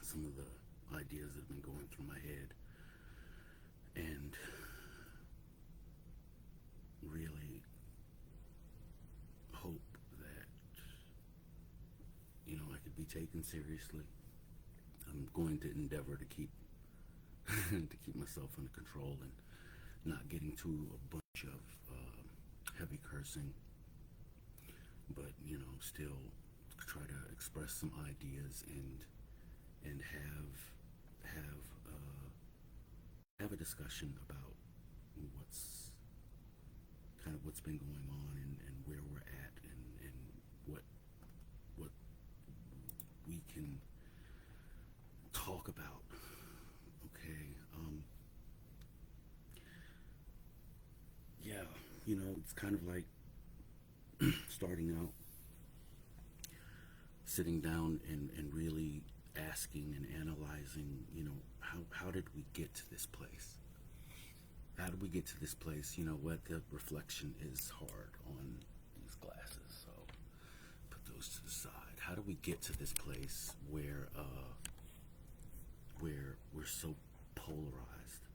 some of the ideas that have been going through my head, and really hope that, I could be taken seriously. I'm going to endeavor to keep to keep myself under control and not getting to a bunch of heavy cursing, but still try to express some ideas and have a discussion about what's what's been going on, and where we're at, and what we can talk about. Okay. Yeah, it's kind of like starting out, sitting down and really asking and analyzing, how did we get to this place? How did we get to this place? What, the reflection is hard on these glasses, so put those to the side. How do we get to this place where we're so polarized?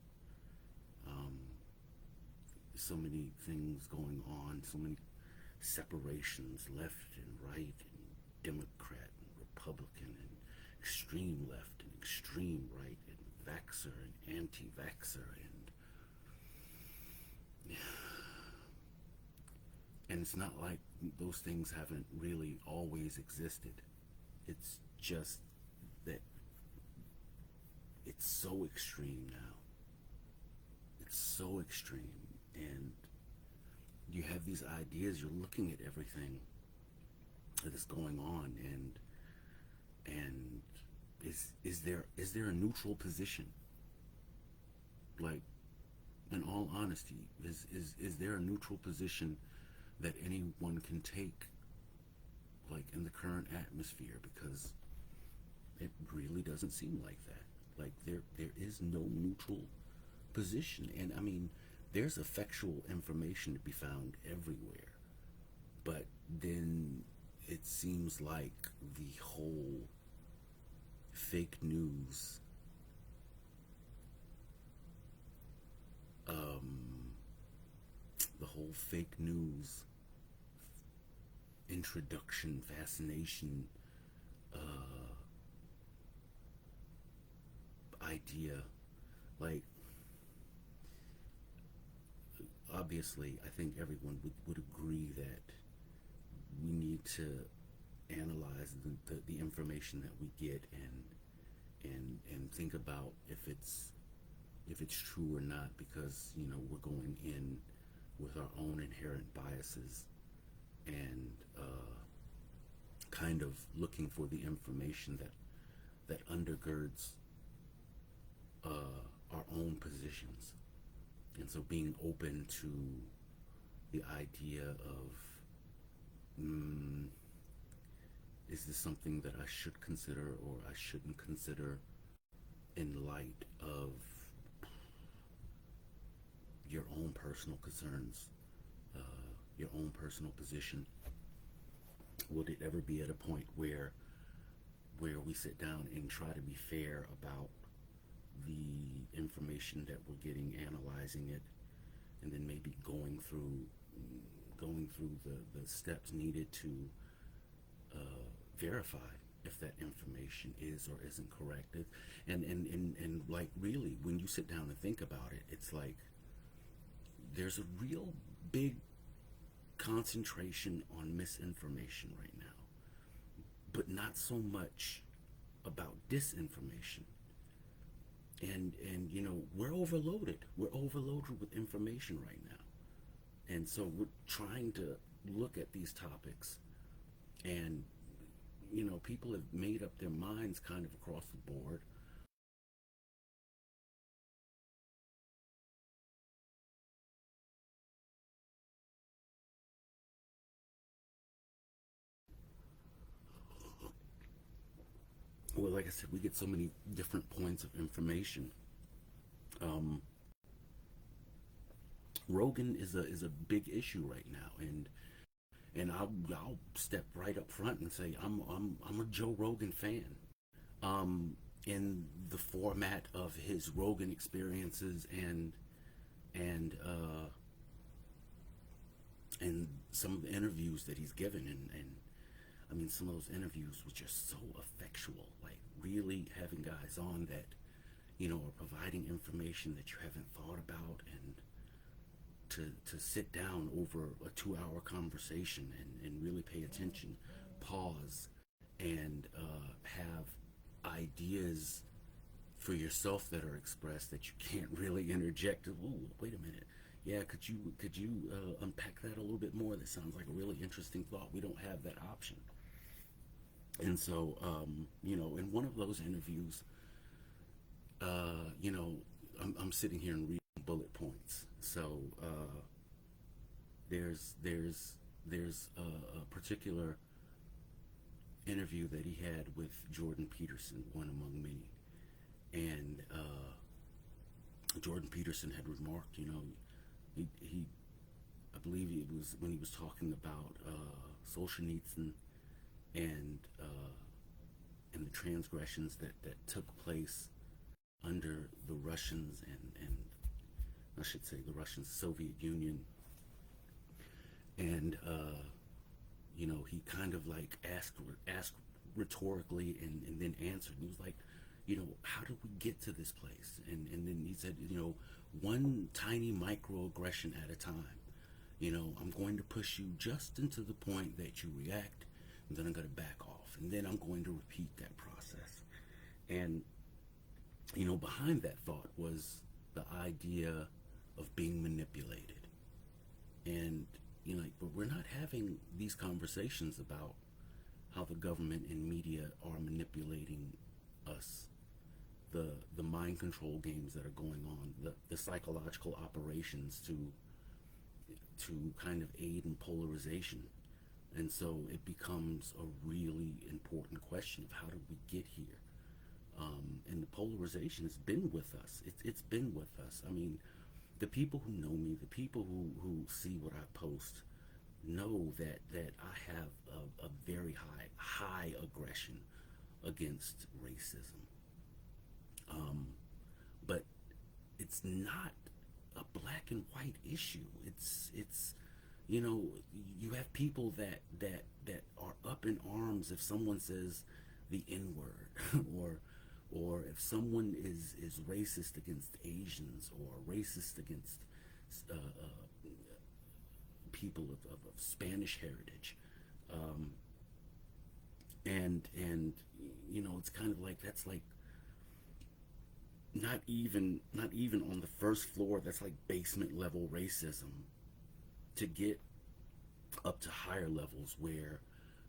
So many things going on, so many separations, left and right, and Democrat and Republican, and extreme left and extreme right, and vaxxer and anti-vaxxer, and it's not like those things haven't really always existed. It's just that it's so extreme now. It's so extreme, and you have these ideas. You're looking at everything that is going on, and is there a neutral position? Like, in all honesty, is there a neutral position that anyone can take, like, in the current atmosphere? Because it really doesn't seem like that. Like, there is no neutral position. And I mean, there's effectual information to be found everywhere, but then it seems like the whole fake news introduction, fascination, idea, like, obviously I think everyone would agree that we need to analyze the information that we get, and think about if it's true or not, because we're going in with our own inherent biases, and kind of looking for the information that undergirds our own positions. And so being open to the idea of, is this something that I should consider or I shouldn't consider, in light of your own personal concerns, your own personal position? Would it ever be at a point where we sit down and try to be fair about the information that we're getting, analyzing it, and then maybe going through the steps needed to verify if that information is or isn't correct? And like, really, when you sit down and think about it, it's like there's a real big concentration on misinformation right now, but not so much about disinformation. And we're overloaded. We're overloaded with information right now. And so we're trying to look at these topics, and people have made up their minds kind of across the board. Well, like I said, we get so many different points of information. Rogan is a big issue right now, and I'll step right up front and say I'm a Joe Rogan fan. in the format of his Rogan experiences and and some of the interviews that he's given, and I mean some of those interviews which are so effectual, like really having guys on that are providing information that you haven't thought about, and to sit down over a 2 hour conversation and really pay attention, pause, and have ideas for yourself that are expressed that you can't really interject. Ooh, wait a minute. Yeah, could you unpack that a little bit more? That sounds like a really interesting thought. We don't have that option. And so, in one of those interviews, I'm sitting here and reading bullet points. So there's a particular interview that he had with Jordan Peterson, one among many, and Jordan Peterson had remarked, he I believe it was when he was talking about Solzhenitsyn and and the transgressions that took place under the Russians and I should say the Russian Soviet Union, and he kind of like asked rhetorically and then answered. He was like, how did we get to this place? And then he said, one tiny microaggression at a time. I'm going to push you just into the point that you react, and then I'm going to back off, and then I'm going to repeat that process. And behind that thought was the idea of being manipulated. And but we're not having these conversations about how the government and media are manipulating us, the mind control games that are going on, the psychological operations to kind of aid in polarization. And so it becomes a really important question of how did we get here? And the polarization has been with us. It's been with us. I mean, the people who know me, the people who see what I post, know that I have a very high aggression against racism. But it's not a black and white issue. It's you have people that are up in arms if someone says the N word or if someone is racist against Asians or racist against people of Spanish heritage, and it's kind of like that's like not even on the first floor. That's like basement level racism. To get up to higher levels where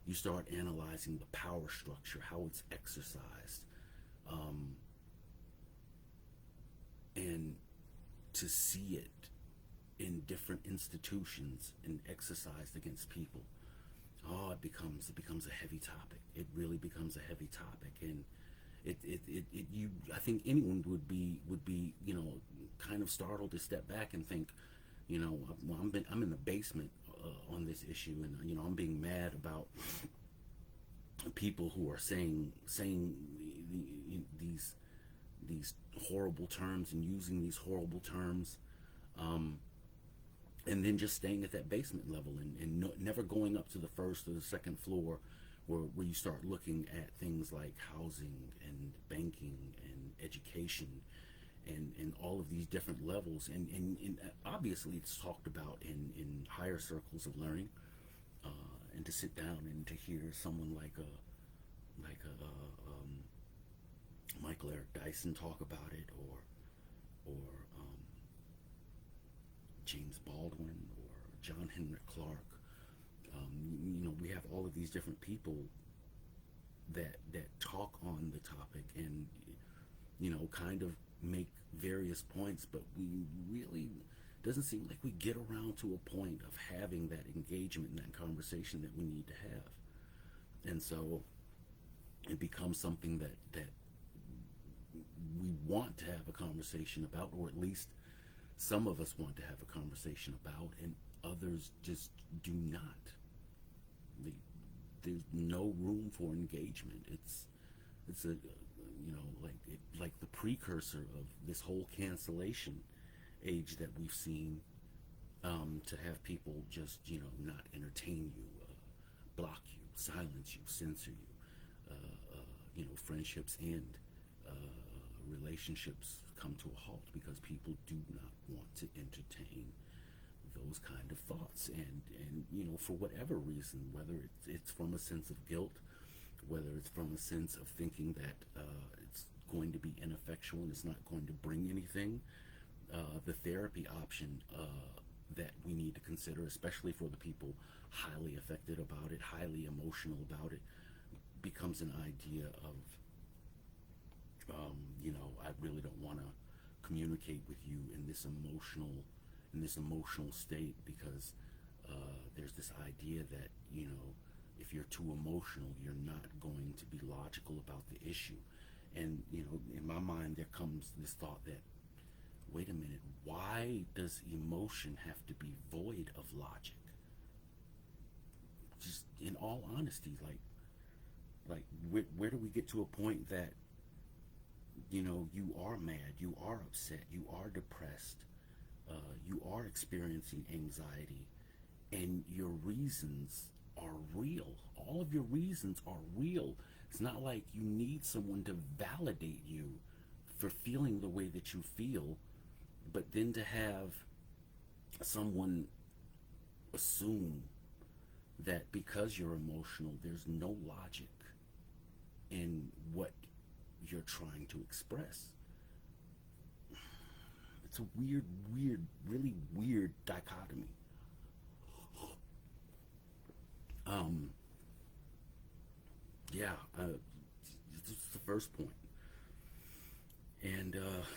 you start analyzing the power structure, how it's exercised, and to see it in different institutions and exercised against people. Oh, it becomes a heavy topic. It really becomes a heavy topic, and you I think anyone would be kind of startled to step back and think, well, I'm in the basement on this issue, and I'm being mad about people who are saying these horrible terms and using these horrible terms, and then just staying at that basement level and never going up to the first or the second floor where you start looking at things like housing and banking and education and all of these different levels, and obviously it's talked about in higher circles of learning, and to sit down and to hear someone like a Michael Eric Dyson talk about it, or James Baldwin or John Henrik Clark. We have all of these different people that talk on the topic and kind of make various points, but we really doesn't seem like we get around to a point of having that engagement and that conversation that we need to have. And so it becomes something that we want to have a conversation about, or at least some of us want to have a conversation about, and others just do not. There's no room for engagement. It's a like the precursor of this whole cancellation age that we've seen, to have people just, not entertain you, block you, silence you, censor you. Friendships end, relationships come to a halt because people do not want to entertain those kind of thoughts. And for whatever reason, whether it's from a sense of guilt, whether it's from a sense of thinking that it's going to be ineffectual and it's not going to bring anything, the therapy option that we need to consider, especially for the people highly affected about it, highly emotional about it, becomes an idea of, I really don't want to communicate with you in this emotional state, because there's this idea that, if you're too emotional, you're not going to be logical about the issue. And, in my mind, there comes this thought that, wait a minute, why does emotion have to be void of logic? Just in all honesty, where do we get to a point that, you are mad, you are upset, you are depressed, you are experiencing anxiety, and your reasons are real. All of your reasons are real. It's not like you need someone to validate you for feeling the way that you feel, but then to have someone assume that because you're emotional, there's no logic in what you're trying to express. It's a weird, really weird dichotomy. Yeah, this is the first point. And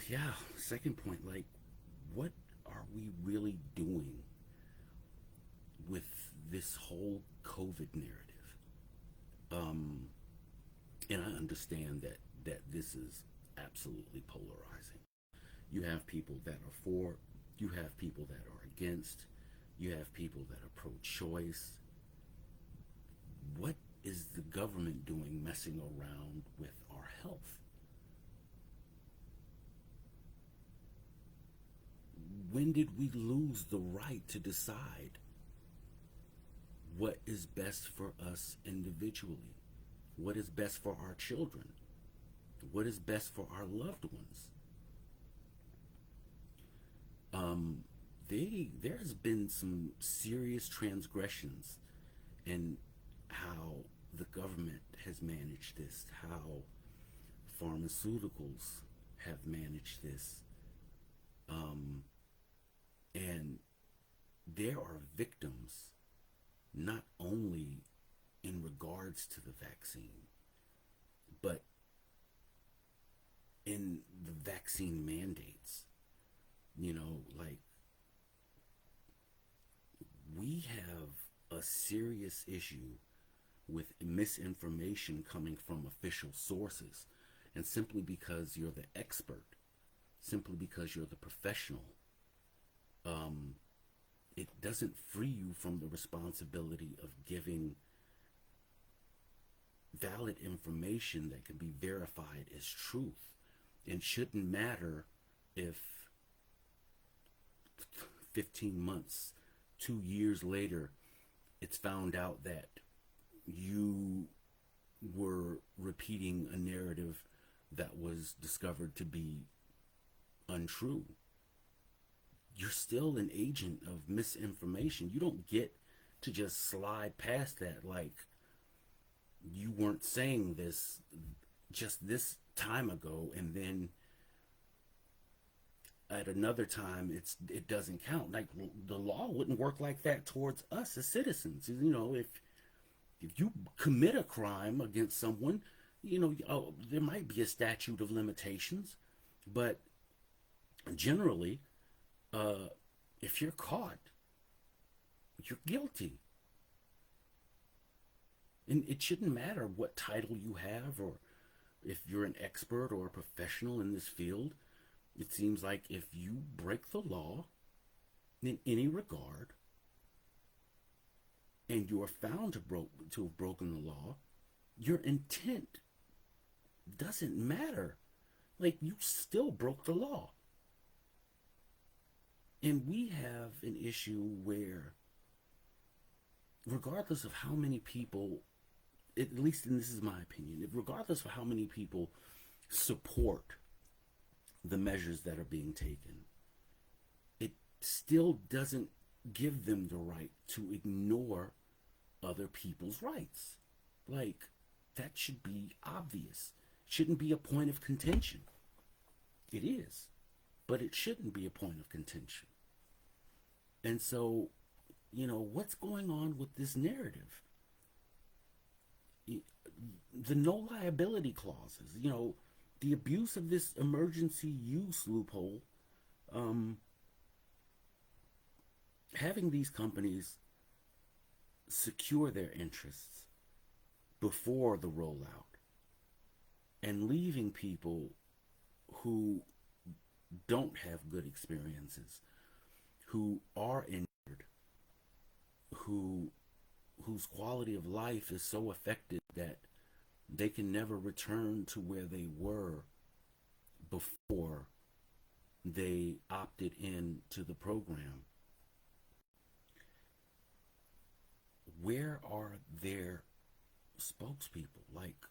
yeah, second point, what are we really doing with this whole COVID narrative? And I understand that this is absolutely polarizing. You have people that are for, you have people that are against, you have people that are pro-choice. What is the government doing messing around with our health? When did we lose the right to decide what is best for us individually? What is best for our children? What is best for our loved ones? There's been some serious transgressions in how the government has managed this, how pharmaceuticals have managed this. And there are victims, not only in regards to the vaccine, but in the vaccine mandates. We have a serious issue with misinformation coming from official sources. And simply because you're the expert, simply because you're the professional, it doesn't free you from the responsibility of giving valid information that can be verified as truth. And shouldn't matter if 15 months, 2 years later, it's found out that you were repeating a narrative that was discovered to be untrue. You're still an agent of misinformation. You don't get to just slide past that like you weren't saying this just this time ago, and then at another time it doesn't count. Like, the law wouldn't work like that towards us as citizens. If you commit a crime against someone, there might be a statute of limitations, but generally, if you're caught, you're guilty. And it shouldn't matter what title you have, or if you're an expert or a professional in this field. It seems like if you break the law in any regard, and you are found to have broken the law, your intent doesn't matter. Like, you still broke the law. And we have an issue where, regardless of how many people, at least, and this is my opinion, regardless of how many people support the measures that are being taken, it still doesn't give them the right to ignore other people's rights. Like, that should be obvious. Shouldn't be a point of contention. It is, but it shouldn't be a point of contention. And so, what's going on with this narrative? The no liability clauses, the abuse of this emergency use loophole, um, having these companies secure their interests before the rollout and leaving people who don't have good experiences, who are injured, whose quality of life is so affected that they can never return to where they were before they opted in to the program. Where are their spokespeople? Like,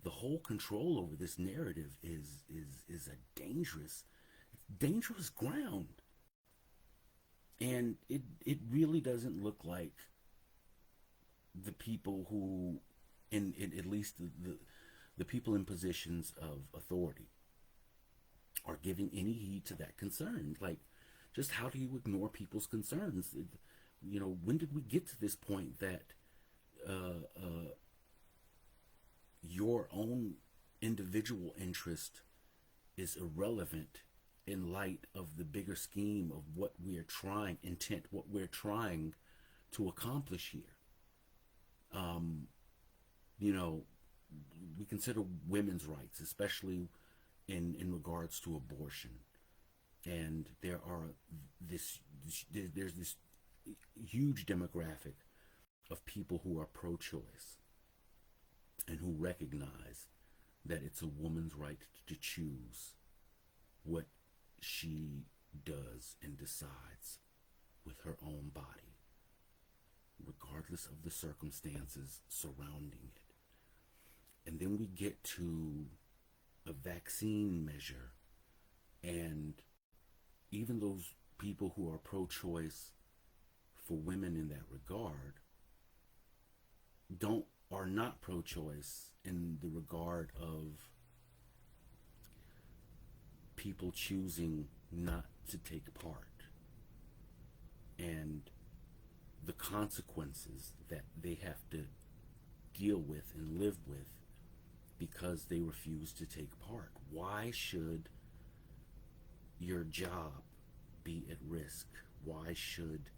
the whole control over this narrative is a dangerous ground. And it really doesn't look like the people who, in at least the people in positions of authority, are giving any heed to that concern. Like, just how do you ignore people's concerns? When did we get to this point that your own individual interest is irrelevant in light of the bigger scheme of what what we're trying to accomplish here? Um, you know, we consider women's rights, especially in regards to abortion, and there's this huge demographic of people who are pro-choice and who recognize that it's a woman's right to choose what she does and decides with her own body, regardless of the circumstances surrounding it. And then we get to a vaccine measure, and even those people who are pro-choice for women in that regard are not pro-choice in the regard of people choosing not to take part and the consequences that they have to deal with and live with because they refuse to take part. Why should your job be at risk? Why should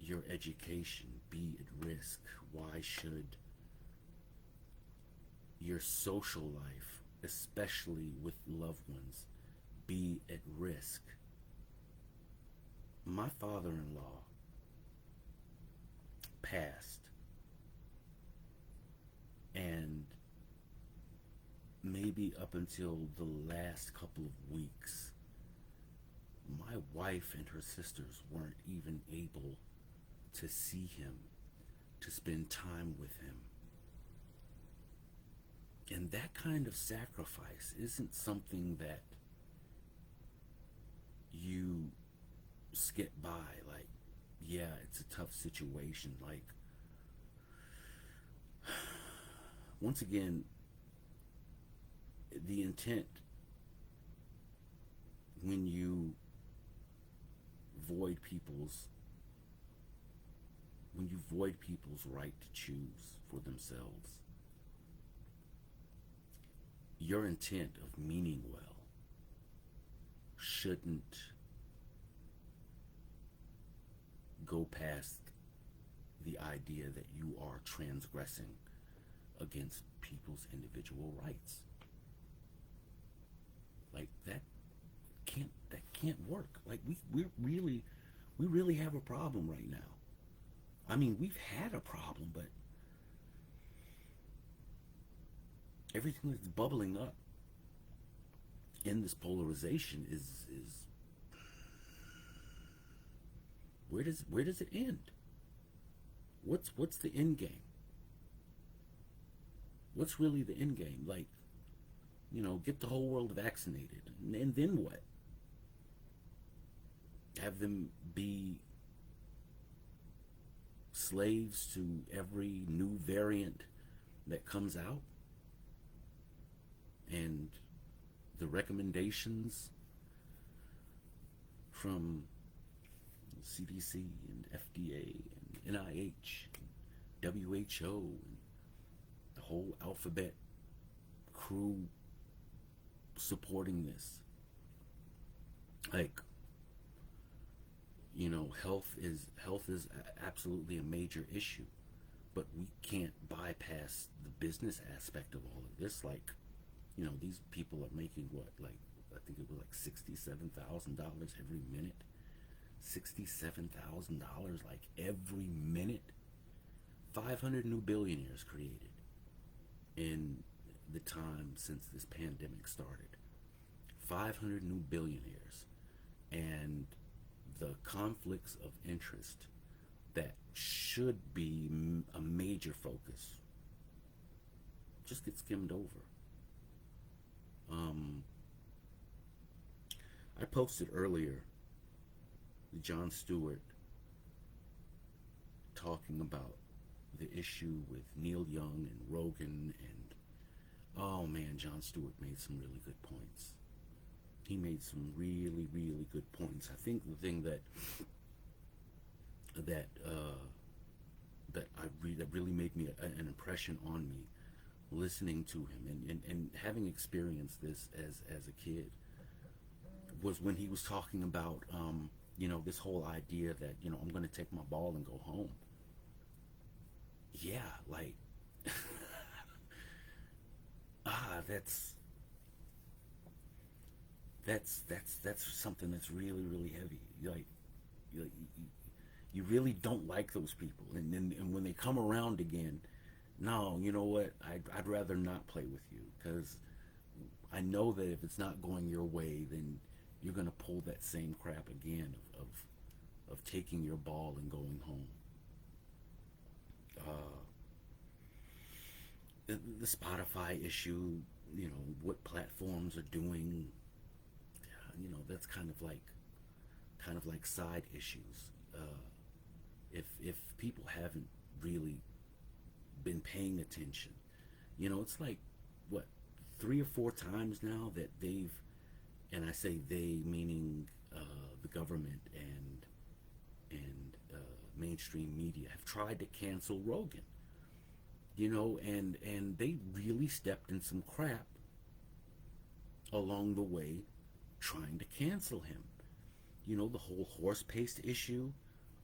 your education be at risk? Why should your social life, especially with loved ones, be at risk? My father-in-law passed, and maybe up until the last couple of weeks, my wife and her sisters weren't even able to see him, to spend time with him. And that kind of sacrifice isn't something that you skip by. Like, yeah, it's a tough situation. Like, once again, the intent when you void people's right to choose for themselves, your intent of meaning well shouldn't go past the idea that you are transgressing against people's individual rights. Like, that can't work. Like, we really have a problem right now. I mean, we've had a problem, but everything that's bubbling up in this polarization is where does it end? What's the end game? What's really the end game? Like, get the whole world vaccinated, and then what? Have them be slaves to every new variant that comes out, and the recommendations from CDC and FDA and NIH and WHO and the whole alphabet crew supporting this. Like, health is absolutely a major issue, but we can't bypass the business aspect of all of this. Like, these people are making what, like, I think it was like $67,000 every minute. $67,000 like every minute. 500 new billionaires created in the time since this pandemic started. 500 new billionaires. And the conflicts of interest that should be a major focus just get skimmed over. I posted earlier Jon Stewart talking about the issue with Neil Young and Rogan, and oh man, Jon Stewart made some really good points. He made some really, really good points. I think the thing that really made me an impression on me, listening to him and having experienced this as a kid, was when he was talking about this whole idea that I'm going to take my ball and go home. Yeah, like that's something that's really, really heavy. Like, you, you really don't like those people, and when they come around again, no, you know what? I'd rather not play with you, because I know that if it's not going your way, then you're gonna pull that same crap again of taking your ball and going home. Uh, the Spotify issue, what platforms are doing, that's kind of like side issues. If people haven't really been paying attention, it's like, what, 3 or 4 times now that they've, and I say they meaning the government and mainstream media, have tried to cancel Rogan. And they really stepped in some crap along the way trying to cancel him. The whole horse paste issue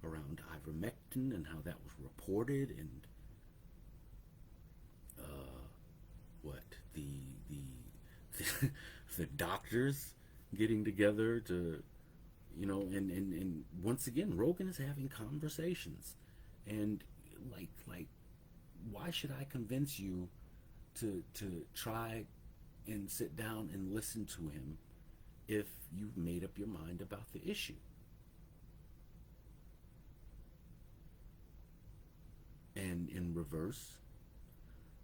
around ivermectin and how that was reported, and what the the doctors getting together to, and once again, Rogan is having conversations, and like why should I convince you to try and sit down and listen to him if you've made up your mind about the issue? And in reverse,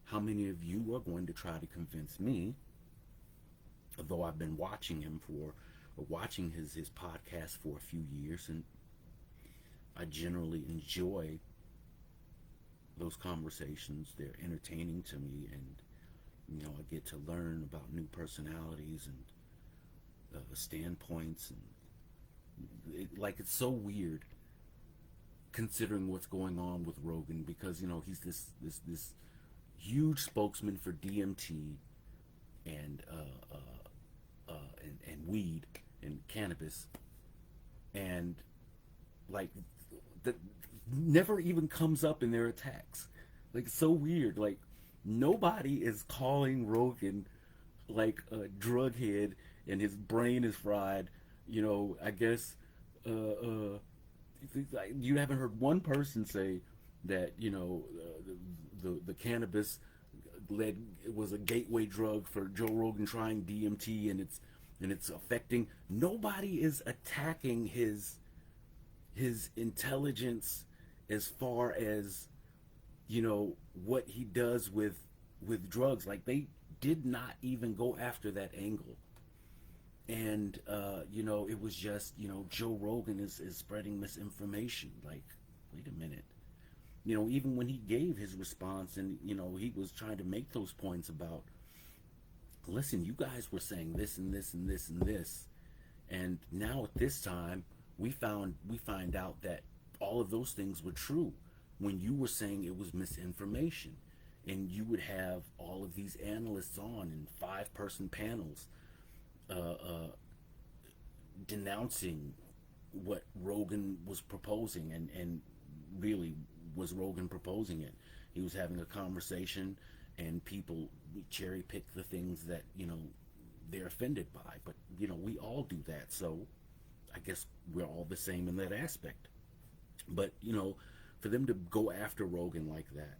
how many of you are going to try to convince me, although I've been watching him or watching his podcast for a few years, and I generally enjoy those conversations. They're entertaining to me, and I get to learn about new personalities and standpoints, and it's so weird considering what's going on with Rogan, because he's this huge spokesman for DMT and and weed and cannabis, and like that never even comes up in their attacks. Like, it's so weird. Like, nobody is calling Rogan like a drug head and his brain is fried. I guess you haven't heard one person say that the cannabis led it was a gateway drug for Joe Rogan trying DMT, and it's affecting. Nobody is attacking his intelligence as far as, you know, what he does with drugs. Like, they did not even go after that angle. And you know, it was just, you know, Joe Rogan is spreading misinformation. Like, wait a minute. You know, even when he gave his response, and you know, he was trying to make those points about, listen, you guys were saying this and this and this and this, and now at this time we find out that all of those things were true when you were saying it was misinformation. And you would have all of these analysts on in 5-person panels, uh, uh, denouncing what Rogan was proposing, and really, was Rogan proposing it? He was having a conversation, and people cherry pick the things that, you know, they're offended by. But you know, we all do that, so I guess we're all the same in that aspect. But you know, for them to go after Rogan like that,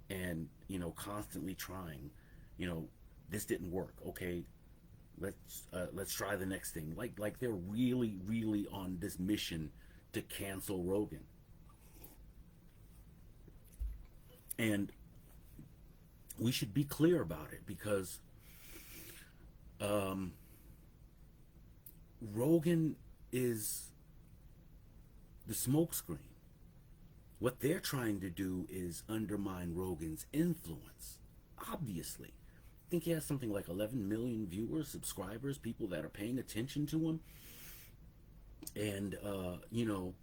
and you know, constantly trying, you know, this didn't work. Okay, let's try the next thing. Like they're really on this mission to cancel Rogan. And we should be clear about it, because um, Rogan is the smokescreen. What they're trying to do is undermine Rogan's influence. Obviously, I think he has something like 11 million viewers, subscribers, people that are paying attention to him. And you know,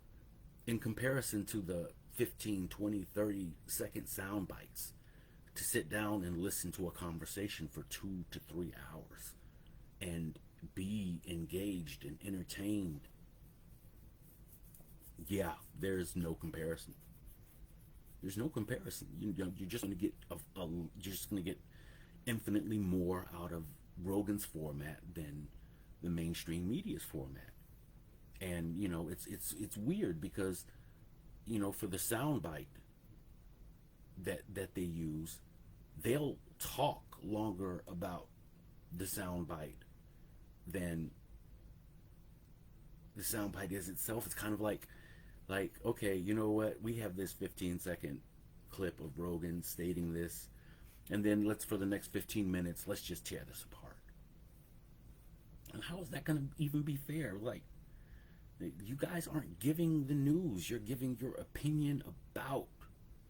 in comparison to the 15, 20, 30-second sound bites, to sit down and listen to a conversation for 2 to 3 hours and be engaged and entertained, yeah, there's no comparison. There's no comparison. You're just going to get you're just going to get infinitely more out of Rogan's format than the mainstream media's format. And you know, it's weird, because you know, for the soundbite that they use, they'll talk longer about the soundbite than the soundbite is itself. It's kind of like, okay, you know what? We have this 15-second clip of Rogan stating this, and then let's, for the next 15 minutes, let's just tear this apart. And how is that going to even be fair? Like, you guys aren't giving the news. You're giving your opinion about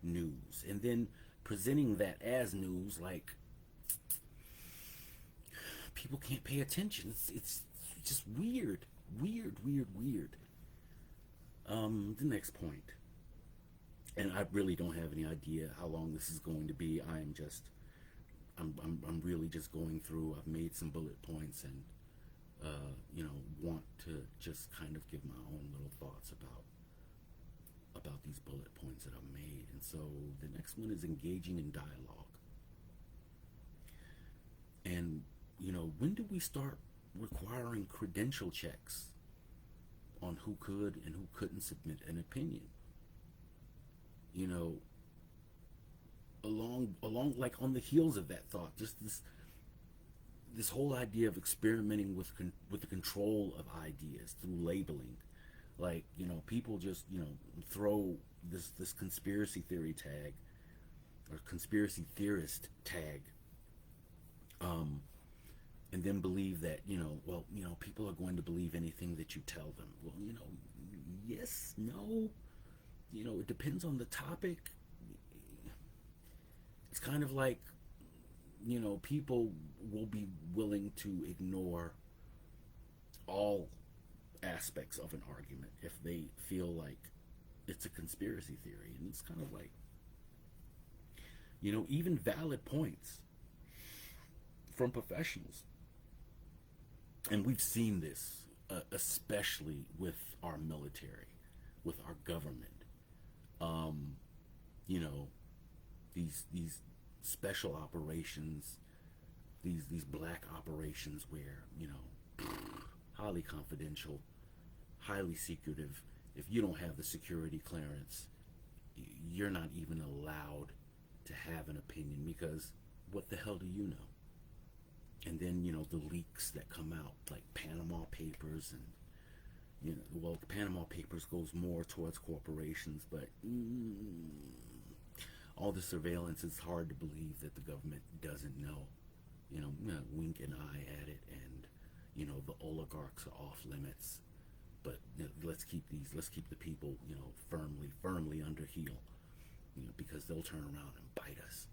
news, and then presenting that as news. Like, people can't pay attention. It's just weird. The next point, and I really don't have any idea how long this is going to be. I'm really just going through. I've made some bullet points, and you know, want to just kind of give my own little thoughts about these bullet points that I've made. And so the next one is engaging in dialogue. And you know, when do we start requiring credential checks on who could and who couldn't submit an opinion? You know, along like on the heels of that thought, just this whole idea of experimenting with the control of ideas through labeling. Like, you know, people just, you know, throw this conspiracy theory tag, or conspiracy theorist tag, and then believe that, you know, well, you know, people are going to believe anything that you tell them. Well, you know, yes, no, you know, it depends on the topic. It's kind of like, you know, people will be willing to ignore all aspects of an argument if they feel like it's a conspiracy theory. And it's kind of like, you know, even valid points from professionals. And we've seen this, especially with our military, with our government. You know, these special operations, these black operations where, you know, highly confidential, highly secretive. If you don't have the security clearance, you're not even allowed to have an opinion, because what the hell do you know? And then, the leaks that come out, like Panama Papers, and, well, the Panama Papers goes more towards corporations, but all the surveillance, it's hard to believe that the government doesn't know. Wink an eye at it, and, the oligarchs are off limits. But let's keep the people, firmly under heel, because they'll turn around and bite us.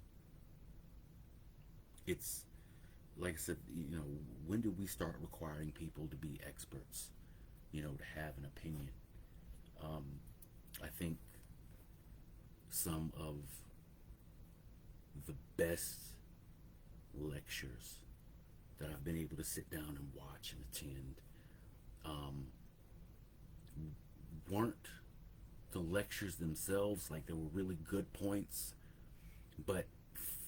It's like I said, when did we start requiring people to be experts, to have an opinion? I think some of the best lectures that I've been able to sit down and watch and attend weren't the lectures themselves, like, there were really good points, but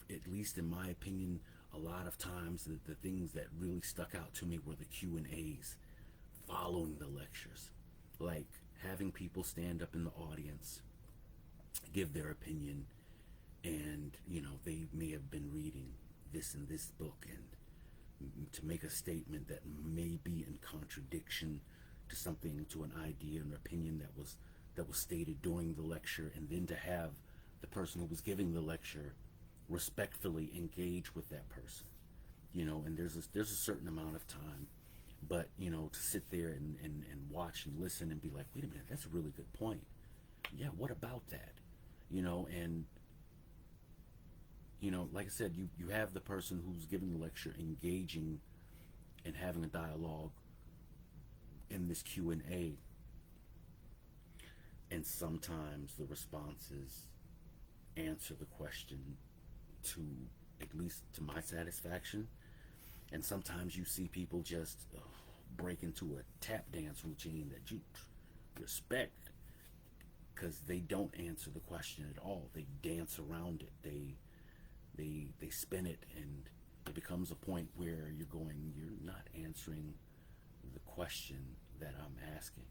at least in my opinion, a lot of times the things that really stuck out to me were the Q&As following the lectures, like having people stand up in the audience, give their opinion, and they may have been reading this and this book, and to make a statement that may be in contradiction to something, to an idea, an opinion that was stated during the lecture, and then to have the person who was giving the lecture respectfully engage with that person, and there's a certain amount of time, but to sit there and watch and listen and be like, wait a minute, that's a really good point. Yeah, what about that? And like I said, you have the person who's giving the lecture engaging and having a dialogue in this Q&A, and sometimes the responses answer the question to, at least to my satisfaction, and sometimes you see people just break into a tap dance routine that you respect, because they don't answer the question at all. They dance around it. They spin it, and it becomes a point where you're not answering the question that I'm asking.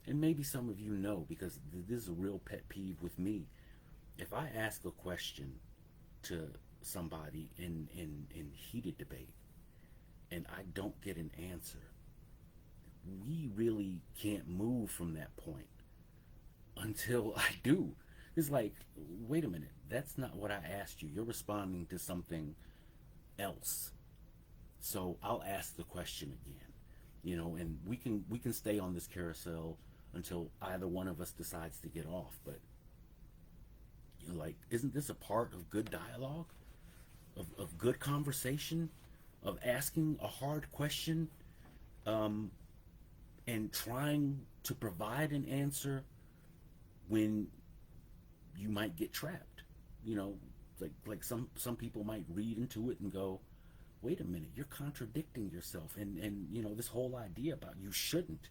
And maybe some of you know, because this is a real pet peeve with me. If I ask a question to somebody in heated debate and I don't get an answer, we really can't move from that point until I do. It's like, wait a minute, that's not what I asked you. You're responding to something else. So I'll ask the question again, and we can stay on this carousel until either one of us decides to get off. But like, isn't this a part of good dialogue, of good conversation, of asking a hard question, and trying to provide an answer when you might get trapped? Like some people might read into it and go, wait a minute, you're contradicting yourself, and this whole idea about you shouldn't.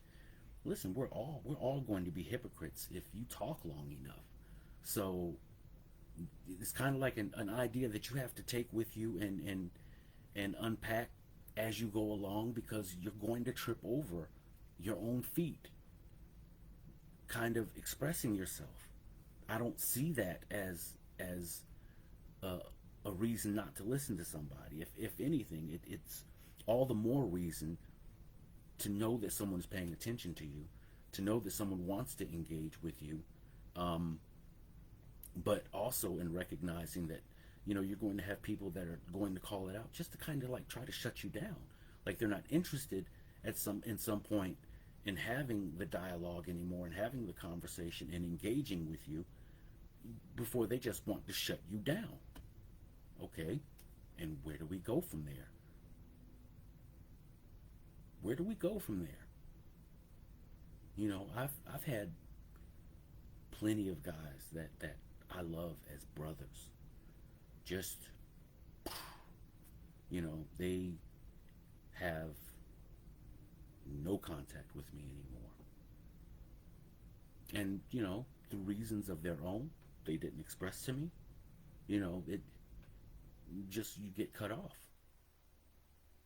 Listen, we're all going to be hypocrites if you talk long enough. So it's kind of like an idea that you have to take with you and unpack as you go along, because you're going to trip over your own feet kind of expressing yourself. I don't see that as a reason not to listen to somebody. If anything, it's all the more reason to know that someone's paying attention to you, to know that someone wants to engage with you, but also in recognizing that you're going to have people that are going to call it out just to kind of like try to shut you down, like they're not interested in some point in having the dialogue anymore, and having the conversation and engaging with you, before they just want to shut you down. Okay, and where do we go from there? Where do we go from there? I've had plenty of guys that I love as brothers. Just, they have no contact with me anymore. And, through reasons of their own, they didn't express to me. It just, you get cut off.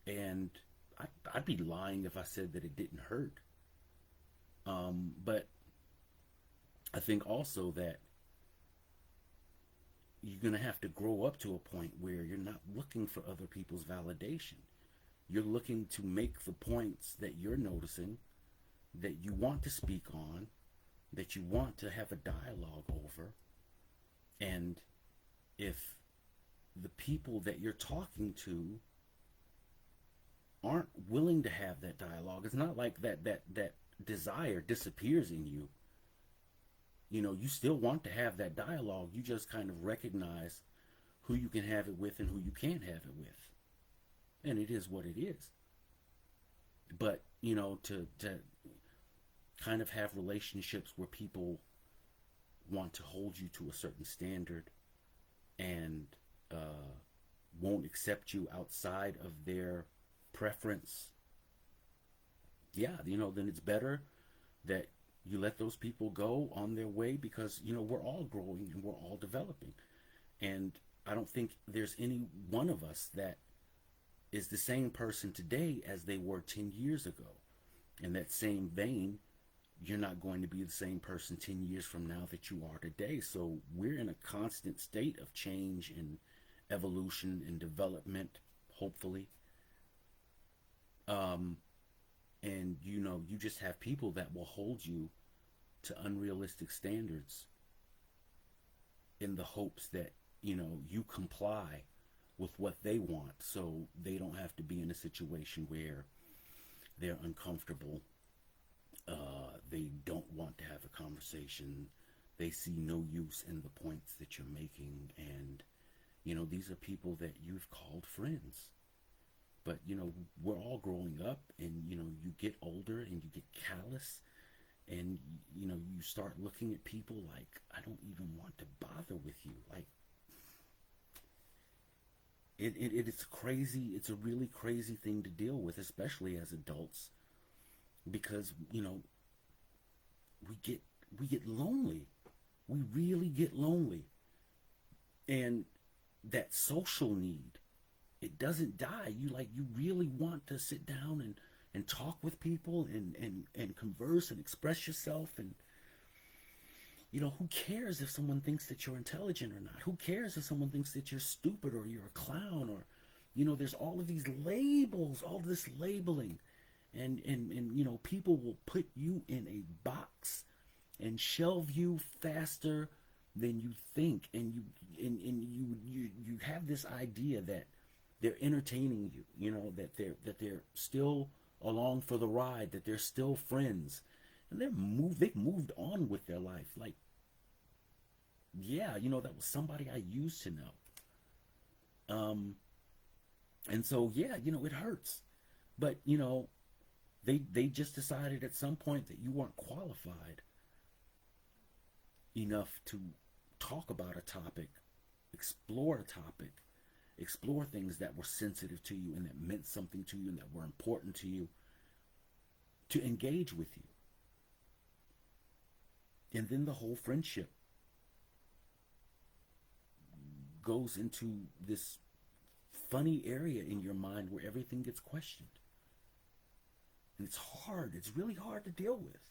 And I'd be lying if I said that it didn't hurt. But I think also that, you're going to have to grow up to a point where you're not looking for other people's validation. You're looking to make the points that you're noticing, that you want to speak on, that you want to have a dialogue over. And if the people that you're talking to aren't willing to have that dialogue, it's not like that desire disappears in you. You know, you still want to have that dialogue. You just kind of recognize who you can have it with and who you can't have it with. And it is what it is. But, you know, to kind of have relationships where people want to hold you to a certain standard and won't accept you outside of their preference, yeah, you know, then it's better that you let those people go on their way, because, you know, we're all growing and we're all developing. And I don't think there's any one of us that is the same person today as they were 10 years ago. In that same vein, you're not going to be the same person 10 years from now that you are today. So we're in a constant state of change and evolution and development, hopefully. And, you know, you just have people that will hold you to unrealistic standards in the hopes that, you know, you comply with what they want, so they don't have to be in a situation where they're uncomfortable. They don't want to have a conversation. They see no use in the points that you're making. And, you know, these are people that you've called friends. But, you know, we're all growing up, and, you know, you get older and you get callous, and, you know, you start looking at people like, I don't even want to bother with you. Like, it's crazy. It's a really crazy thing to deal with, especially as adults, because, you know, we get lonely. We really get lonely. And that social need, it doesn't die. You really want to sit down and talk with people and converse and express yourself. And, you know, who cares if someone thinks that you're intelligent or not? Who cares if someone thinks that you're stupid or you're a clown? Or, you know, there's all of these labels, all this labeling. And you know, people will put you in a box and shelve you faster than you think. And you have this idea that they're entertaining you, you know, that they're still along for the ride, that they're still friends. And they've moved on with their life. Like, yeah, you know, that was somebody I used to know. And so, yeah, you know, it hurts. But, you know, they just decided at some point that you weren't qualified enough to talk about a topic, explore a topic, explore things that were sensitive to you and that meant something to you and that were important to you, to engage with you. And then the whole friendship goes into this funny area in your mind where everything gets questioned. And it's hard. It's really hard to deal with.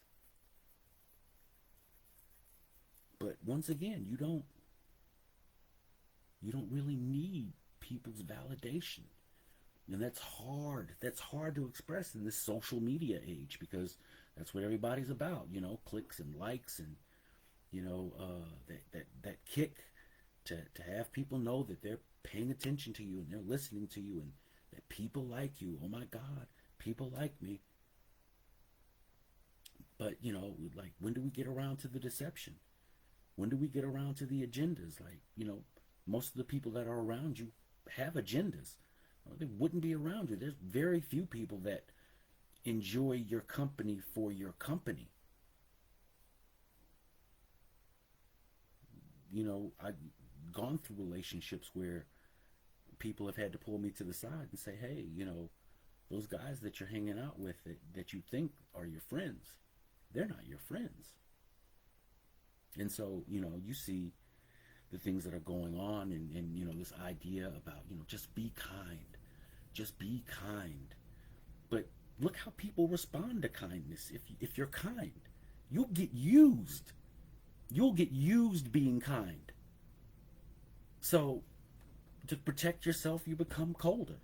But once again, you don't really need people's validation. And that's hard. That's hard to express in this social media age, because that's what everybody's about, you know, clicks and likes, and, you know, that kick to have people know that they're paying attention to you and they're listening to you and that people like you. Oh my God, people like me. But, you know, like, when do we get around to the deception? When do we get around to the agendas? Like, you know, most of the people that are around you have agendas. Well, they wouldn't be around you. There's very few people that enjoy your company for your company. You know, I've gone through relationships where people have had to pull me to the side and say, hey, you know, those guys that you're hanging out with that you think are your friends, they're not your friends. And so, you know, you see the things that are going on, and you know, this idea about, you know, just be kind. Just be kind. But look how people respond to kindness. If you're kind, you'll get used. You'll get used being kind. So to protect yourself, you become colder.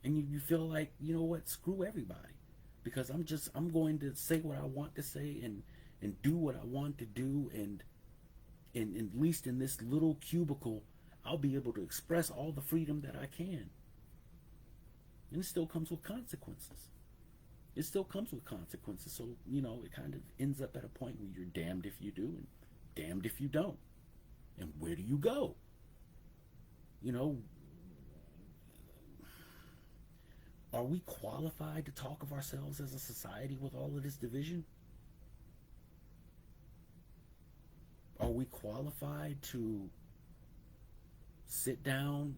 And you feel like, you know what, screw everybody. Because I'm going to say what I want to say and do what I want to do, and at least in this little cubicle, I'll be able to express all the freedom that I can. And it still comes with consequences. It still comes with consequences. So, it kind of ends up at a point where you're damned if you do and damned if you don't. And where do you go? You know, are we qualified to talk of ourselves as a society with all of this division? Are we qualified to sit down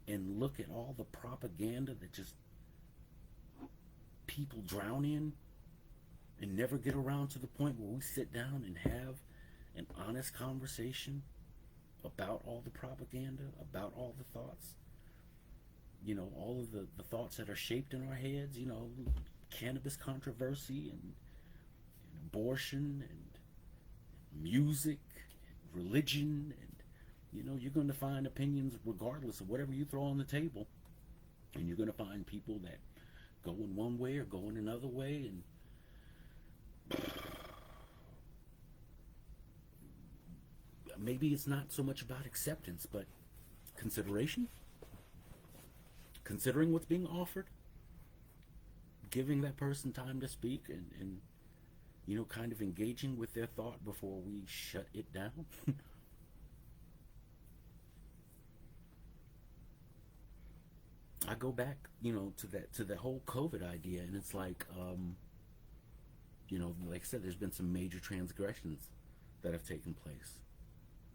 and look at all the propaganda that just people drown in and never get around to the point where we sit down and have an honest conversation about all the propaganda, about all the thoughts, all of the thoughts that are shaped in our heads, cannabis controversy and abortion and music, and religion, and you're going to find opinions regardless of whatever you throw on the table, and you're going to find people that go in one way or go in another way, and maybe it's not so much about acceptance, but consideration, considering what's being offered, giving that person time to speak, and kind of engaging with their thought before we shut it down. I go back, to that whole COVID idea, and it's like, like I said, there's been some major transgressions that have taken place,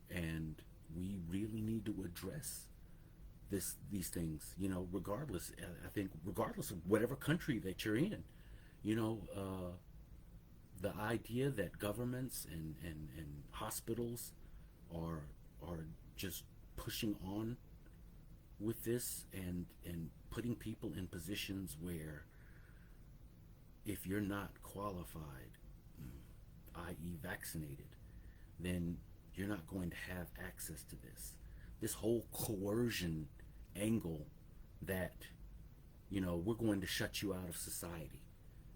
and we really need to address these things, regardless. I think regardless of whatever country that you're in, the idea that governments and hospitals are just pushing on with this and putting people in positions where if you're not qualified, i.e. vaccinated, then you're not going to have access to this whole coercion angle that we're going to shut you out of society,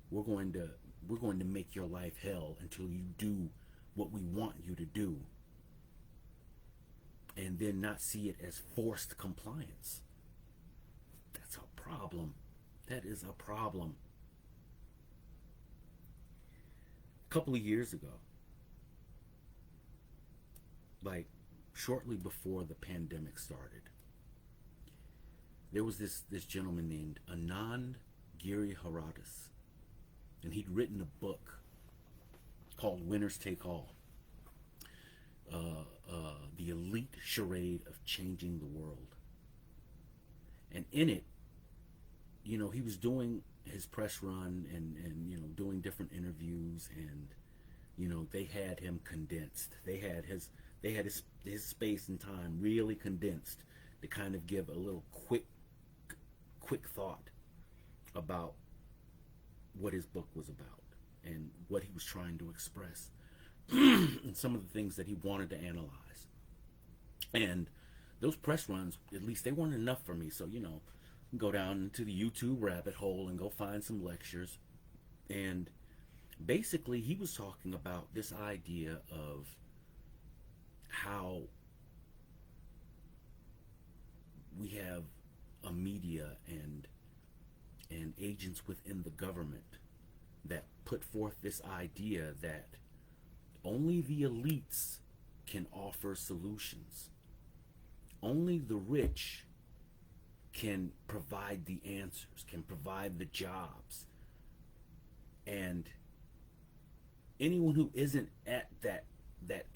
we're going to make your life hell until you do what we want you to do, and then not see it as forced compliance. That's a problem. That is a problem. A couple of years ago, like shortly before the pandemic started, there was this gentleman named Anand Giridharadas, and he'd written a book called Winners Take All. The elite charade of changing the world. And in it, he was doing his press run and doing different interviews, and they had him condensed. They had his space and time really condensed to kind of give a little quick thought about what his book was about and what he was trying to express and some of the things that he wanted to analyze. And those press runs, at least they weren't enough for me. So, go down into the YouTube rabbit hole and go find some lectures. And basically he was talking about this idea of how we have a media and agents within the government that put forth this idea that only the elites can offer solutions. Only the rich can provide the answers, can provide the jobs. And anyone who isn't at that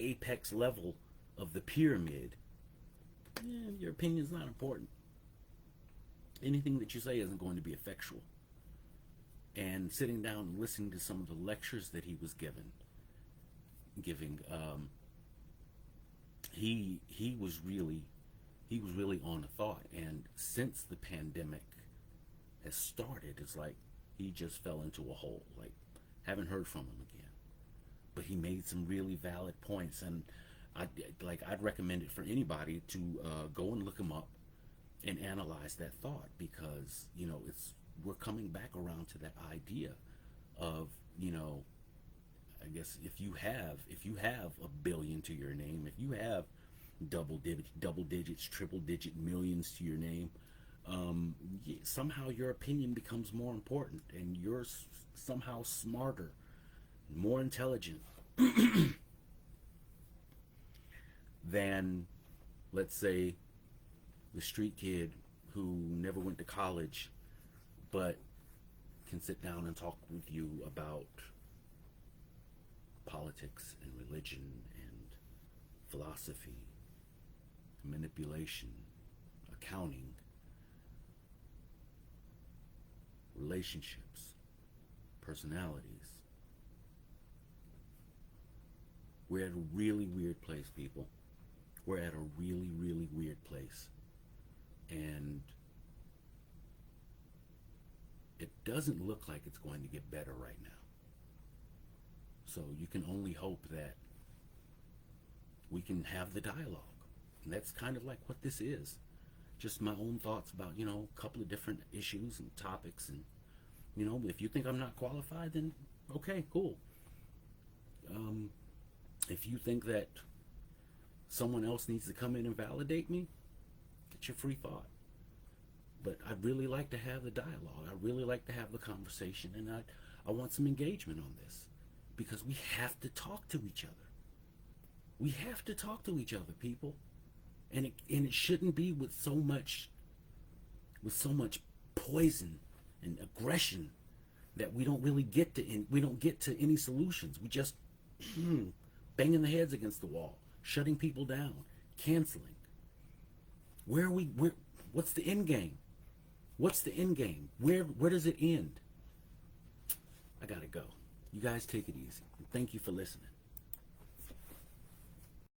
apex level of the pyramid, your opinion is not important. Anything that you say isn't going to be effectual. And sitting down and listening to some of the lectures that he was giving, he was really on a thought. And since the pandemic has started, it's like he just fell into a hole. Like, haven't heard from him again. But he made some really valid points, and I'd recommend it for anybody to go and look them up and analyze that thought, because we're coming back around to that idea of, I guess if you have a billion to your name, if you have double digits, triple digit millions to your name, somehow your opinion becomes more important, and you're somehow smarter, more intelligent than, let's say, the street kid who never went to college but can sit down and talk with you about politics and religion and philosophy, manipulation, accounting, relationships, personalities. We're at a really weird place, people. We're at a really, really weird place. And it doesn't look like it's going to get better right now. So you can only hope that we can have the dialogue. And that's kind of like what this is. Just my own thoughts about, a couple of different issues and topics. And, if you think I'm not qualified, then okay, cool. If you think that someone else needs to come in and validate me, get your free thought. But I'd really like to have the dialogue. I really like to have the conversation, and I want some engagement on this, because we have to talk to each other. We have to talk to each other, people, and it shouldn't be with so much poison and aggression that we don't really get to any solutions. We just banging the heads against the wall, shutting people down, canceling. What's the end game? What's the end game? Where does it end? I gotta go. You guys take it easy. Thank you for listening.